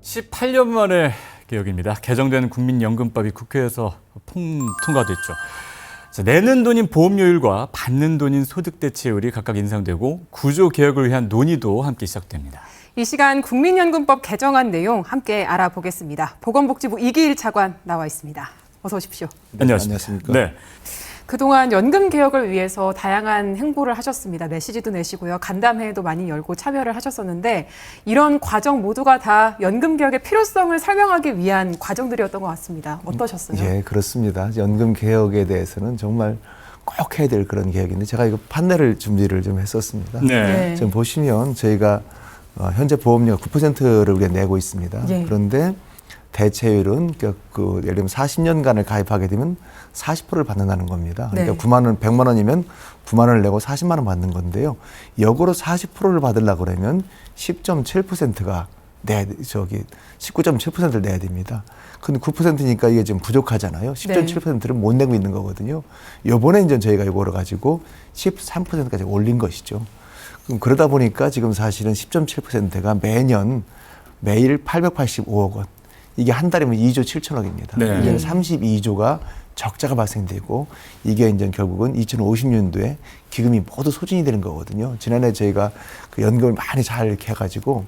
18년 만에 개혁입니다. 개정된 국민연금법이 국회에서 통과됐죠. 자, 내는 돈인 보험료율과 받는 돈인 소득대체율이 각각 인상되고 구조개혁을 위한 논의도 함께 시작됩니다. 이 시간 국민연금법 개정안 내용 함께 알아보겠습니다. 보건복지부 이기일 차관 나와 있습니다. 어서 오십시오. 안녕하십니까. 네. 그동안 연금 개혁을 위해서 다양한 행보를 하셨습니다. 메시지도 내시고요. 간담회도 많이 열고 참여를 하셨었는데 이런 과정 모두가 다 연금 개혁의 필요성을 설명하기 위한 과정들이었던 것 같습니다. 어떠셨어요? 예, 그렇습니다. 연금 개혁에 대해서는 정말 꼭 해야 될 그런 개혁인데 제가 이거 판넬을 준비를 좀 했었습니다. 네. 지금 보시면 저희가 현재 보험료가 9%를 우리가 내고 있습니다. 예. 그런데 대체율은 예를 들면 40년간을 가입하게 되면 40%를 받는다는 겁니다. 그러니까 네. 9만 원, 100만 원이면 9만 원을 내고 40만 원 받는 건데요. 역으로 40%를 받으려고 그러면 10.7%가 19.7%를 내야 됩니다. 근데 9%니까 이게 좀 부족하잖아요. 10.7%를 못 내고 있는 거거든요. 요번에 이제 저희가 이거를 가지고 13%까지 올린 것이죠. 그럼 그러다 보니까 지금 사실은 10.7%가 매일 885억 원. 이게 한 달이면 2조 7천억입니다. 네. 이제는 32조가 적자가 발생되고 이게 이제 결국은 2050년도에 기금이 모두 소진이 되는 거거든요. 지난해 저희가 그 연금을 많이 잘 이렇게 해가지고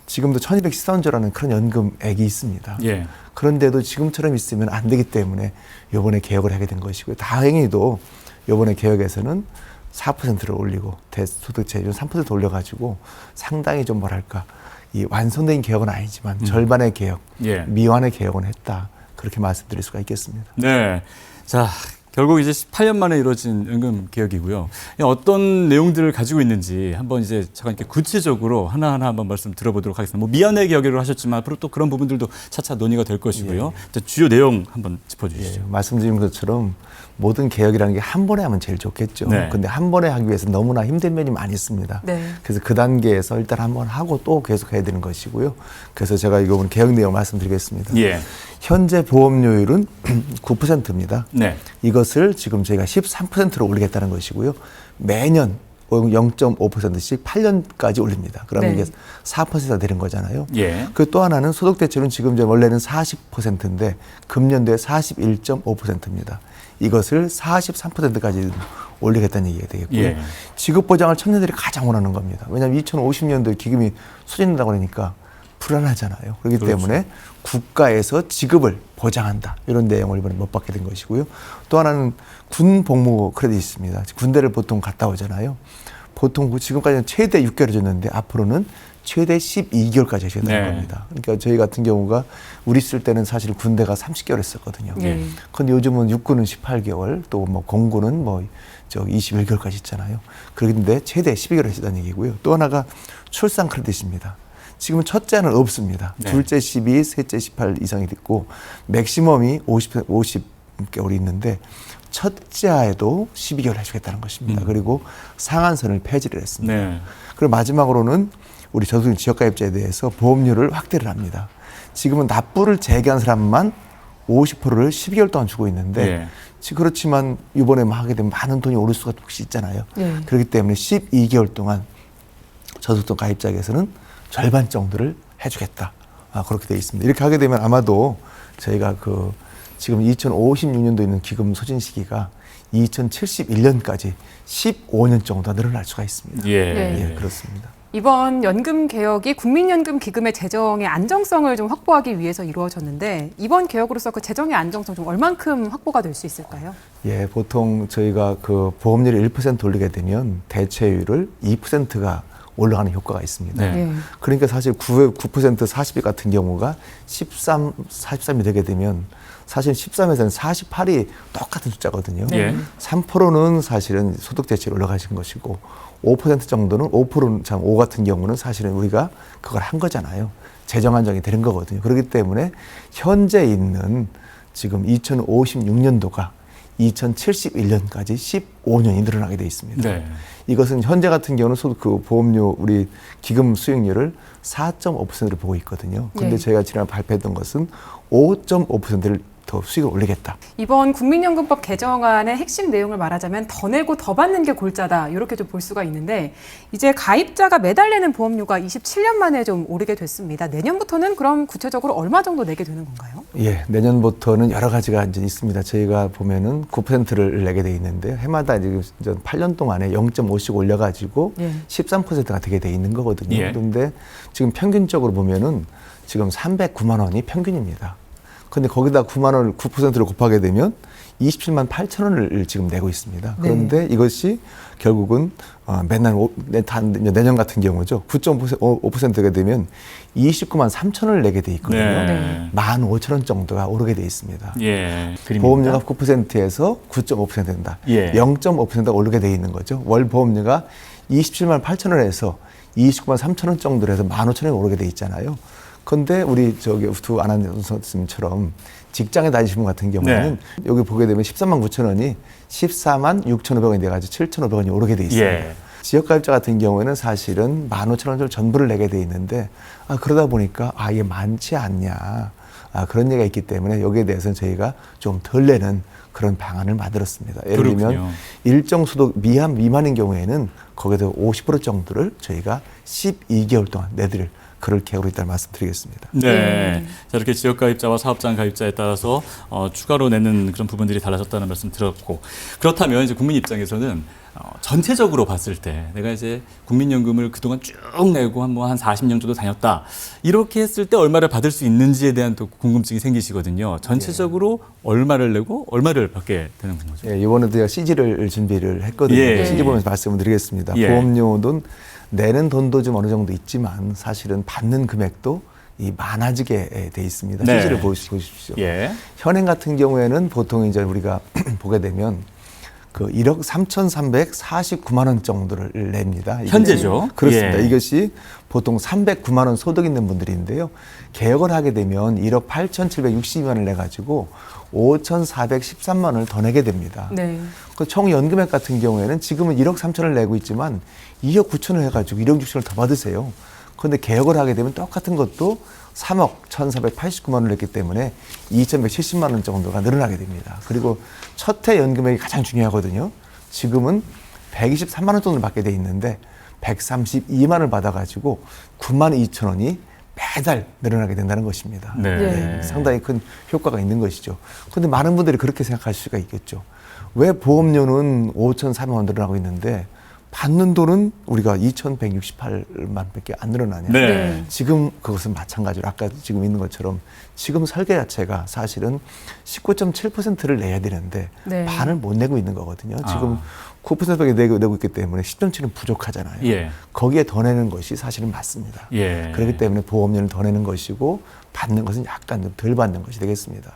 지금도 1213조라는 그런 연금액이 있습니다. 예. 그런데도 지금처럼 있으면 안 되기 때문에 이번에 개혁을 하게 된 것이고요. 다행히도 이번에 개혁에서는 4%를 올리고 대소득세율 3% 올려가지고 상당히 좀 뭐랄까 이 완성된 개혁은 아니지만 절반의 개혁, 예. 미완의 개혁은 했다. 그렇게 말씀드릴 수가 있겠습니다. 네. 자, 결국 이제 18년 만에 이루어진 연금 개혁이고요. 어떤 내용들을 가지고 있는지 한번 이제 잠깐 이렇게 구체적으로 하나하나 한번 말씀 들어보도록 하겠습니다. 뭐 미완의 개혁을 하셨지만 앞으로 또 그런 부분들도 차차 논의가 될 것이고요. 자, 주요 내용 한번 짚어주시죠. 예, 말씀드린 것처럼 모든 개혁이라는 게 한 번에 하면 제일 좋겠죠. 네. 근데 한 번에 하기 위해서 너무나 힘든 면이 많이 있습니다. 네. 그래서 그 단계에서 일단 한 번 하고 또 계속 해야 되는 것이고요. 그래서 제가 이번 개혁 내용 말씀드리겠습니다. 예. 현재 보험료율은 9%입니다. 네. 이것을 지금 저희가 13%로 올리겠다는 것이고요. 매년 0.5%씩 8년까지 올립니다. 그러면 네. 이게 4%가 되는 거잖아요. 예. 그 또 하나는 소득대체율은 지금 원래는 40%인데 금년도에 41.5%입니다. 이것을 43%까지 올리겠다는 얘기가 되겠고요. 예. 지급보장을 청년들이 가장 원하는 겁니다. 왜냐하면 2050년도에 기금이 소진된다고 그러니까 불안하잖아요. 그렇기 그렇죠. 때문에 국가에서 지급을 보장한다. 이런 내용을 이번에 못 받게 된 것이고요. 또 하나는 군 복무 크레딧이 있습니다. 군대를 보통 갔다 오잖아요. 보통 지금까지는 최대 6개월 줬는데 앞으로는 최대 12개월까지 해줘야 되는 네. 겁니다. 그러니까 저희 같은 경우가 우리 있을 때는 사실 군대가 30개월 했었거든요. 네. 근데 요즘은 육군은 18개월, 또 뭐 공군은 21개월까지 있잖아요. 그런데 최대 12개월 하시다는 얘기고요. 또 하나가 출산 크레딧입니다. 지금은 첫째는 없습니다. 네. 둘째 12, 셋째 18 이상이 됐고 맥시멈이 50개월이 있는데 첫째 아이도 12개월 해주겠다는 것입니다. 그리고 상한선을 폐지를 했습니다. 네. 그리고 마지막으로는 우리 저소득 지역가입자에 대해서 보험료를 확대를 합니다. 지금은 납부를 재개한 사람만 50%를 12개월 동안 주고 있는데 예. 그렇지만 이번에 하게 되면 많은 돈이 오를 수가 혹시 있잖아요. 네. 그렇기 때문에 12개월 동안 저소득 가입자에게서는 절반 정도를 해주겠다. 그렇게 되어 있습니다. 이렇게 하게 되면 아마도 저희가 지금 2056년도에 있는 기금 소진 시기가 2071년까지 15년 정도 늘어날 수가 있습니다. 예. 예, 그렇습니다. 이번 연금 개혁이 국민연금 기금의 재정의 안정성을 좀 확보하기 위해서 이루어졌는데 이번 개혁으로서 그 재정의 안정성 좀 얼만큼 확보가 될 수 있을까요? 예, 보통 저희가 보험료를 1% 올리게 되면 대체율을 2%가 올라가는 효과가 있습니다. 네. 예. 그러니까 사실 9% 40일 같은 경우가 43이 되게 되면 사실 13에서는 48이 똑같은 숫자거든요. 예. 3%는 사실은 소득대체율 올라가신 것이고 5% 정도는 5 같은 경우는 사실은 우리가 그걸 한 거잖아요. 재정 안정이 되는 거거든요. 그렇기 때문에 현재 있는 지금 2056년도가 2071년까지 15년이 늘어나게 돼 있습니다. 네. 이것은 현재 같은 경우는 보험료 우리 기금 수익률을 4.5%를 보고 있거든요. 근데 예. 저희가 지난해 발표했던 것은 5.5%를 더 수익을 올리겠다. 이번 국민연금법 개정안의 핵심 내용을 말하자면 더 내고 더 받는 게 골자다 이렇게 좀 볼 수가 있는데 이제 가입자가 매달 내는 보험료가 27년 만에 좀 오르게 됐습니다. 내년부터는 그럼 구체적으로 얼마 정도 내게 되는 건가요? 예, 내년부터는 여러 가지가 이제 있습니다. 저희가 보면은 9%를 내게 돼 있는데요. 해마다 이제 8년 동안에 0.5씩 올려가지고 예. 13%가 되게 돼 있는 거거든요. 예. 그런데 지금 평균적으로 보면은 지금 309만 원이 평균입니다. 근데 거기다 9만 원을 9%를 곱하게 되면 27만 8천 원을 지금 내고 있습니다. 그런데 이것이 결국은 매달 내년 같은 경우죠. 9.5%가 되면 29만 3천 원을 내게 돼 있거든요. 네. 15,000원 정도가 오르게 돼 있습니다. 예. 보험료가 9%에서 9.5% 된다. 예. 0.5%가 오르게 돼 있는 거죠. 월 보험료가 27만 8천 원에서 29만 3천 원 정도로 해서 15,000원이 오르게 돼 있잖아요. 근데 우리 두 아나운서님처럼 직장에 다니시는 분 같은 경우에는 여기 보게 되면 13만 9천 원이 14만 6,500원이 돼가지고 7,500원이 오르게 돼 있습니다. 예. 지역가입자 같은 경우에는 사실은 15,000원 전부를 내게 돼 있는데 그러다 보니까 이게 많지 않냐 그런 얘기가 있기 때문에 여기에 대해서는 저희가 좀 덜 내는 그런 방안을 만들었습니다. 예를 들면 그렇군요. 일정 소득 미만인 경우에는 거기에서 50% 정도를 저희가 12개월 동안 내드릴 그럴 계획으로 있다는 말씀드리겠습니다. 네. 자, 이렇게 지역 가입자와 사업장 가입자에 따라서 추가로 내는 그런 부분들이 달라졌다는 말씀 드렸고, 그렇다면 이제 국민 입장에서는 전체적으로 봤을 때 내가 이제 국민연금을 그동안 쭉 내고 한 40년 정도 다녔다. 이렇게 했을 때 얼마를 받을 수 있는지에 대한 또 궁금증이 생기시거든요. 전체적으로 얼마를 내고 얼마를 받게 되는 거죠? 예, 이번에도 제가 CG를 준비를 했거든요. 예. CG 보면서 말씀을 드리겠습니다. 예. 보험료는 내는 돈도 좀 어느 정도 있지만 사실은 받는 금액도 많아지게 돼 있습니다. 네. CG를 보십시오. 예. 현행 같은 경우에는 보통 이제 우리가 보게 되면 그 1억 3,349만 원 정도를 냅니다. 현재죠. 그렇습니다. 예. 이것이 보통 309만 원 소득 있는 분들인데요. 개혁을 하게 되면 1억 8,762만 원을 내가지고 5,413만 원을 더 내게 됩니다. 네. 그 총 연금액 같은 경우에는 지금은 1억 3천을 내고 있지만 2억 9천을 해가지고 1억 6천을 더 받으세요. 그런데 개혁을 하게 되면 똑같은 것도 3억 1,489만 원을 냈기 때문에 2,170만 원 정도가 늘어나게 됩니다. 그리고 첫 해 연금액이 가장 중요하거든요. 지금은 123만 원 정도를 받게 돼 있는데 132만 원을 받아가지고 9만 2천 원이 매달 늘어나게 된다는 것입니다. 네. 상당히 큰 효과가 있는 것이죠. 그런데 많은 분들이 그렇게 생각할 수가 있겠죠. 왜 보험료는 5,400만 원 늘어나고 있는데 받는 돈은 우리가 2,168만 밖에 안 늘어나냐. 네. 지금 그것은 마찬가지로 아까 지금 있는 것처럼 지금 설계 자체가 사실은 19.7%를 내야 되는데 네. 반을 못 내고 있는 거거든요. 지금 9%밖에 내고 있기 때문에 10.7은 부족하잖아요. 예. 거기에 더 내는 것이 사실은 맞습니다. 예. 그렇기 때문에 보험료를 더 내는 것이고 받는 것은 약간 좀 덜 받는 것이 되겠습니다.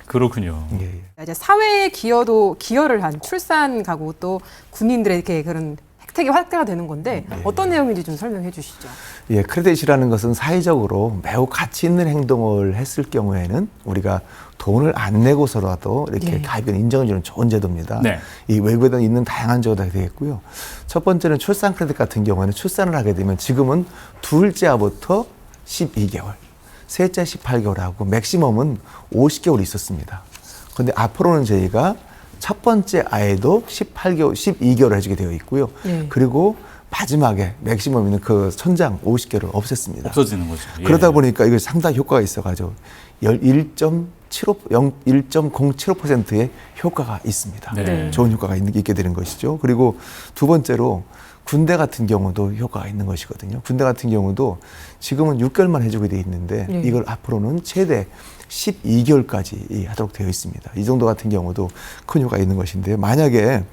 그렇군요. 예, 예. 이제 사회에 기여를 한 출산 가구 또 군인들에게 그런 혜택이 확대가 되는 건데 어떤 내용인지 좀 설명해 주시죠. 예, 크레딧이라는 것은 사회적으로 매우 가치 있는 행동을 했을 경우에는 우리가 돈을 안 내고서라도 이렇게 예. 가입을 인정해주는 좋은 제도입니다. 네. 이 외국에도 있는 다양한 제도가 되겠고요. 첫 번째는 출산 크레딧 같은 경우에는 출산을 하게 되면 지금은 둘째 아부터 12개월, 셋째 18개월 하고 맥시멈은 50개월 있었습니다. 그런데 앞으로는 저희가 첫 번째 아이도 18개월, 12개월 해주게 되어 있고요. 예. 그리고 마지막에 맥시멈 있는 그 천장 50개를 없앴습니다. 없어지는 거죠. 예. 그러다 보니까 이거 상당히 효과가 있어가지고 1.075%의 효과가 있습니다. 네. 좋은 효과가 있게 되는 것이죠. 그리고 두 번째로 군대 같은 경우도 효과가 있는 것이거든요. 군대 같은 경우도 지금은 6개월만 해주게 돼 있는데 예. 이걸 앞으로는 최대 12개월까지 하도록 되어 있습니다. 이 정도 같은 경우도 큰 효과가 있는 것인데요. 만약에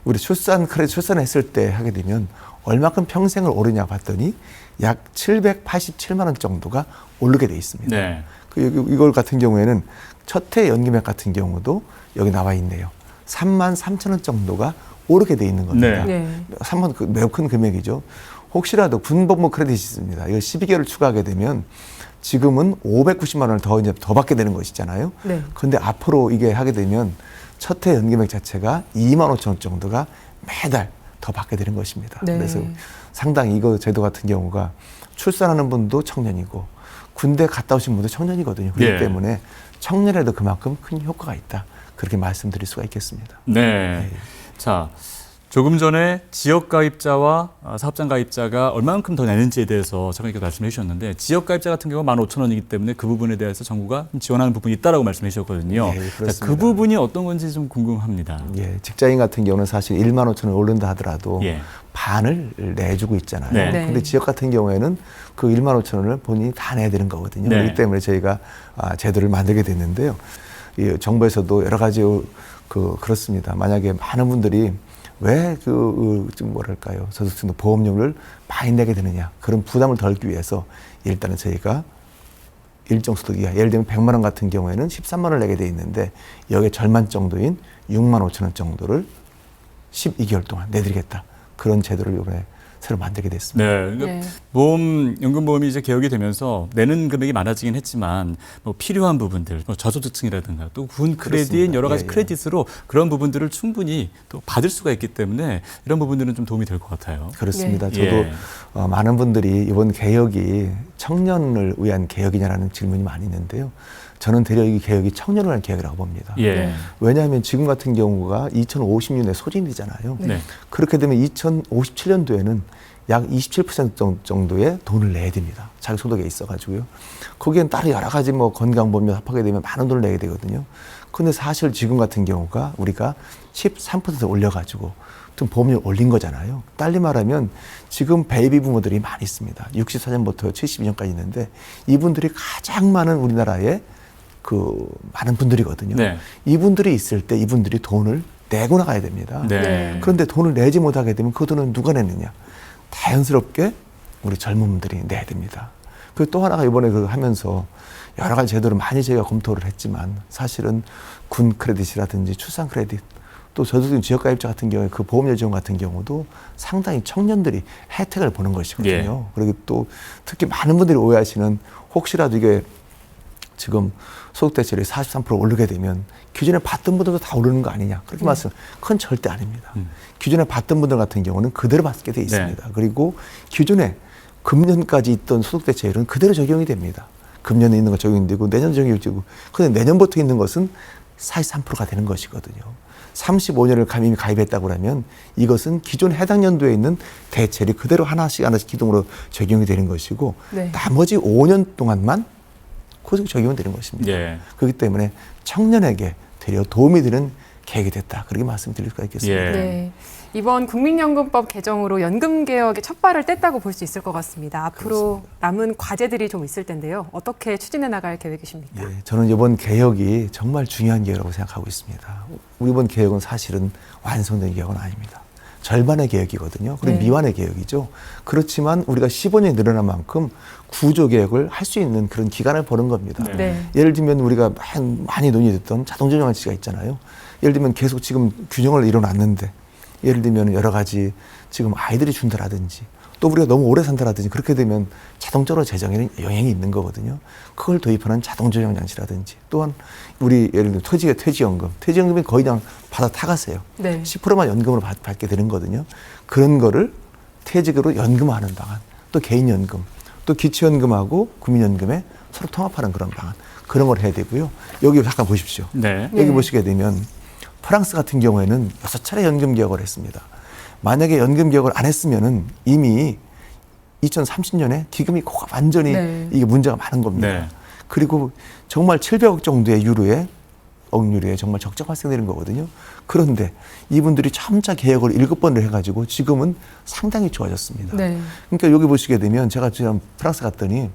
우리 출산했을 때 하게 되면 얼마큼 평생을 오르냐 봤더니 약 787만 원 정도가 오르게 돼 있습니다. 네. 이걸 같은 경우에는 첫 해 연금액 같은 경우도 여기 나와 있네요. 3만 3천 원 정도가 오르게 돼 있는 겁니다. 네. 3만 매우 큰 금액이죠. 혹시라도 군복무 크레딧이 있습니다. 이거 12개월을 추가하게 되면 지금은 590만 원을 더 받게 되는 것이잖아요. 네. 그런데 앞으로 이게 하게 되면 첫 해 연금액 자체가 2만 5천 원 정도가 매달 더 받게 되는 것입니다. 네. 그래서 상당히 이거 제도 같은 경우가 출산하는 분도 청년이고 군대 갔다 오신 분도 청년이거든요. 그렇기 예. 때문에 청년에도 그만큼 큰 효과가 있다. 그렇게 말씀드릴 수가 있겠습니다. 네. 자, 조금 전에 지역 가입자와 사업장 가입자가 얼마만큼 더 내는지에 대해서 잠깐 말씀해 주셨는데 지역 가입자 같은 경우가 15,000원이기 때문에 그 부분에 대해서 정부가 지원하는 부분이 있다라고 말씀해 주셨거든요. 네, 자, 그렇습니다. 그 부분이 어떤 건지 좀 궁금합니다. 예, 직장인 같은 경우는 사실 15,000원 오른다 하더라도 예. 반을 내주고 있잖아요. 네. 네. 근데 지역 같은 경우에는 그 15,000원을 본인이 다 내야 되는 거거든요. 네. 그렇기 때문에 저희가 제도를 만들게 됐는데요. 이 정부에서도 여러 가지 그렇습니다. 만약에 많은 분들이 왜 좀 뭐랄까요, 저소득층도 보험료를 많이 내게 되느냐, 그런 부담을 덜기 위해서 일단은 저희가 일정 소득 이하, 예를 들면 100만 원 같은 경우에는 13만 원을 내게 돼 있는데 여기에 절반 정도인 6만 5천 원 정도를 12개월 동안 내드리겠다. 그런 제도를 이번에 새로 만들게 됐습니다. 네. 그러니까 네. 연금보험이 이제 개혁이 되면서 내는 금액이 많아지긴 했지만 뭐 필요한 부분들, 뭐 저소득층이라든가 또 군 크레딧 그렇습니다. 여러 가지 예, 예. 크레딧으로 그런 부분들을 충분히 또 받을 수가 있기 때문에 이런 부분들은 좀 도움이 될 것 같아요. 그렇습니다. 예. 저도 많은 분들이 이번 개혁이 청년을 위한 개혁이냐라는 질문이 많이 있는데요. 저는 대려 이 개혁이 청년을 위한 개혁이라고 봅니다. 예. 네. 왜냐하면 지금 같은 경우가 2050년에 소진이잖아요. 네. 그렇게 되면 2057년도에는 약 27% 정도의 돈을 내야 됩니다. 자기 소득에 있어가지고요. 거기엔 따로 여러 가지 뭐 건강보험료 합하게 되면 많은 돈을 내야 되거든요. 근데 사실 지금 같은 경우가 우리가 13% 올려가지고 좀 보험료를 올린 거잖아요. 달리 말하면 지금 베이비 부모들이 많이 있습니다. 64년부터 72년까지 있는데 이분들이 가장 많은 우리나라의 많은 분들이거든요. 네. 이분들이 있을 때 이분들이 돈을 내고 나가야 됩니다. 네. 그런데 돈을 내지 못하게 되면 그 돈은 누가 내느냐? 자연스럽게 우리 젊은 분들이 내야 됩니다. 그리고 또 하나가 이번에 하면서 여러 가지 제도를 많이 저희가 검토를 했지만 사실은 군 크레딧이라든지 출산 크레딧 또 저소득 지역가입자 같은 경우에 그 보험료 지원 같은 경우도 상당히 청년들이 혜택을 보는 것이거든요. 그리고 또 특히 많은 분들이 오해하시는 혹시라도 이게 지금 소득 대체율이 43% 오르게 되면 기존에 받던 분들도 다 오르는 거 아니냐 그렇게 말씀 그건 절대 아닙니다. 기존에 받던 분들 같은 경우는 그대로 받게 돼 있습니다. 그리고 기존에 금년까지 있던 소득 대체율은 그대로 적용이 됩니다. 금년에 있는 거 적용이 되고 내년 적용이 되고 그런데 내년부터 있는 것은 43%가 되는 것이거든요. 35년을 이미 가입했다고 하면 이것은 기존 해당 연도에 있는 대체율이 그대로 하나씩 기둥으로 적용이 되는 것이고 네. 나머지 5년 동안만 고속 적용이 되는 것입니다. 예. 그렇기 때문에 청년에게 되려 도움이 되는 계획이 됐다. 그렇게 말씀드릴 수가 있겠습니다. 예. 네. 이번 국민연금법 개정으로 연금 개혁의 첫 발을 뗐다고 볼 수 있을 것 같습니다. 앞으로 남은 과제들이 좀 있을 텐데요. 어떻게 추진해 나갈 계획이십니까? 예, 저는 이번 개혁이 정말 중요한 개혁이라고 생각하고 있습니다. 우리 이번 개혁은 사실은 완성된 개혁은 아닙니다. 절반의 개혁이거든요. 그리고 네. 미완의 개혁이죠. 그렇지만 우리가 15년이 늘어난 만큼 구조 개혁을 할 수 있는 그런 기간을 버는 겁니다. 네. 네. 예를 들면 우리가 많이 논의됐던 자동조정안치가 있잖아요. 예를 들면 계속 지금 규정을 이뤄놨는데 예를 들면 여러 가지 지금 아이들이 준다라든지 또 우리가 너무 오래 산다라든지 그렇게 되면 자동적으로 재정에는 영향이 있는 거거든요. 그걸 도입하는 자동조정 장치라든지 또한 우리 예를 들면 퇴직연금이 거의 그냥 받아 타가세요. 네. 10%만 연금으로 받게 되는 거거든요. 그런 거를 퇴직으로 연금화하는 방안, 또 개인연금, 또 기초연금하고 국민연금에 서로 통합하는 그런 방안, 그런 걸 해야 되고요. 여기 잠깐 보십시오. 네. 여기 네. 보시게 되면 프랑스 같은 경우에는 6차례 연금 개혁을 했습니다. 만약에 연금 개혁을 안 했으면은 이미 2030년에 기금이 완전히 네. 이게 문제가 많은 겁니다. 네. 그리고 정말 700억 정도의 억유로에 정말 적자가 발생되는 거거든요. 그런데 이분들이 점차 개혁을 7번을 해가지고 지금은 상당히 좋아졌습니다. 네. 그러니까 여기 보시게 되면 제가 지금 프랑스 갔더니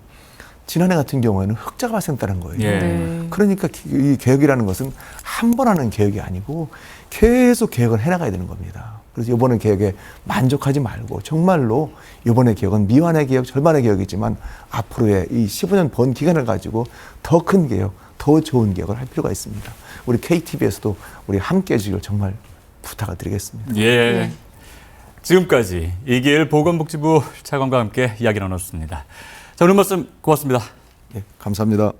지난해 같은 경우에는 흑자가 발생했다는 거예요. 예. 네. 그러니까 이 개혁이라는 것은 한 번 하는 개혁이 아니고 계속 개혁을 해나가야 되는 겁니다. 그래서 이번에 개혁에 만족하지 말고 정말로 이번에 개혁은 미완의 개혁, 절반의 개혁이지만 앞으로의 이 15년 번 기간을 가지고 더 큰 개혁, 더 좋은 개혁을 할 필요가 있습니다. 우리 KTV에서도 우리 함께 해주기를 정말 부탁을 드리겠습니다. 예. 네. 지금까지 이길 보건복지부 차관과 함께 이야기 나눴습니다. 자, 오늘 말씀 고맙습니다. 예, 감사합니다.